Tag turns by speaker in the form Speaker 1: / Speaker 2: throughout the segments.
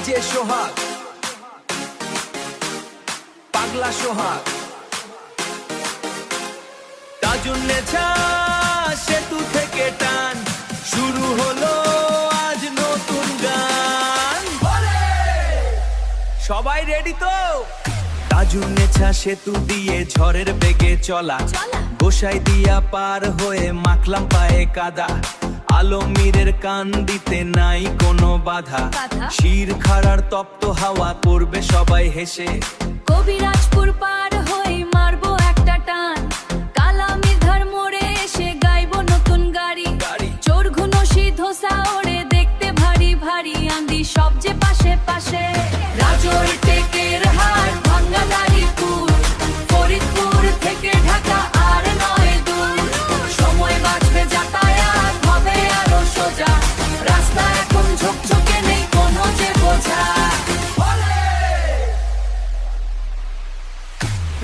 Speaker 1: DJ সোহাগ, পাগলা সোহাগ, তাজুন্নেছা সেতু থেকে টান, শুরু হলো আজ নতুন গান। সবাই রেডি তো? তাজুন্নেছা সেতু দিয়ে ঝড়ের বেগে চলা, গোসাই দিয়া পার হয়ে মাখলাম পায়ে কাদা, আলমীরের কান দিতে নাই কোনো বাধা, শির খাড়ার তপ্ত হাওয়া করবে সবাই হেসে,
Speaker 2: কবিরাজপুর পার হয়ে মারবো একটা টান, কালামি ধর মোড়ে এসে গাইবো নতুন গাড়ি, চোর ঘুনসি ধোসা ওড়ে দেখতে ভারী ভারী, আন্দি সব যে পাশে পাশে, রাজোর টেকের হাট ভাঙ্গা দাড়িপুর, ফরিদপুর থেকে ঢাকা আর নয় দূর, সময় বাঁচবে যাতায়াত হবে আরো সোজা, রাস্তা এখন ঝকঝকে নেই কোনো যে বোঝা।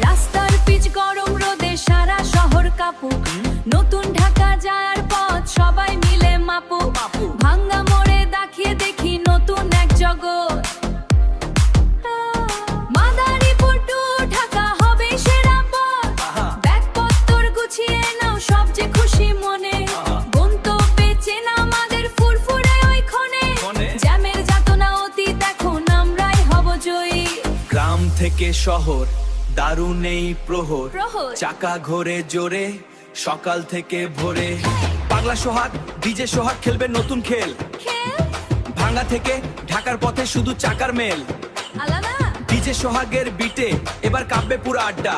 Speaker 2: রাস্তার পিচ গরম রোদে সারা শহর কাঁপুক, নতুন ঢাকা যাওয়ার পথ সবাই মিলে মাপুক, ভাঙ্গা মোড়ে দেখিয়ে দেখি নতুন এক জগৎ, মাদারীপুর টু ঢাকা হবে সেরা পথ, ব্যাগপত্তর গুছিয়ে নাও সব যে খুশি মনে, গন্তব্যে চেনা আমাদের ফুরফুরে ওইখানে, জ্যামের যাতনা অতীত এখন আমরাই হব জয়ী।
Speaker 1: গ্রাম থেকে শহর দারুণ এই প্রহর, চাকা ঘোরে জোরে সকাল থেকে ভোরে, পাগলা সোহাগ ডিজে সোহাগ খেলবে নতুন খেল, ভাঙ্গা থেকে ঢাকার পথে শুধু চাকার মেল, ডিজে সোহাগের বিটে এবার কাঁপবে পুরো আড্ডা,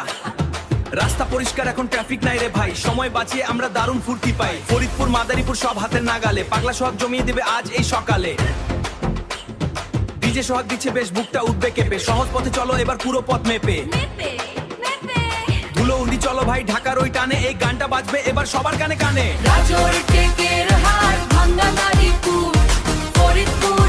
Speaker 1: রাস্তা পরিষ্কার এখন ট্রাফিক নাই রে ভাই, সময় বাঁচিয়ে আমরা দারুণ ফুর্তি পাই, ফরিদপুর মাদারীপুর সব হাতের নাগালে, পাগলা সোহাগ জমিয়ে দেবে আজ এই সকালে, ডিজে সোহাগ দিচ্ছে বেশ বুকটা উঠবে কেঁপে, সহজ পথে চলো এবার পুরো পথ মেপে, ধুলো উন্ডি চলো ভাই ঢাকার ওই টানে, এই গানটা বাজবে এবার সবার কানে কানে,
Speaker 2: রাজোর টেকের হাট ভাঙ্গা দাড়িপুর, ফরিদপুর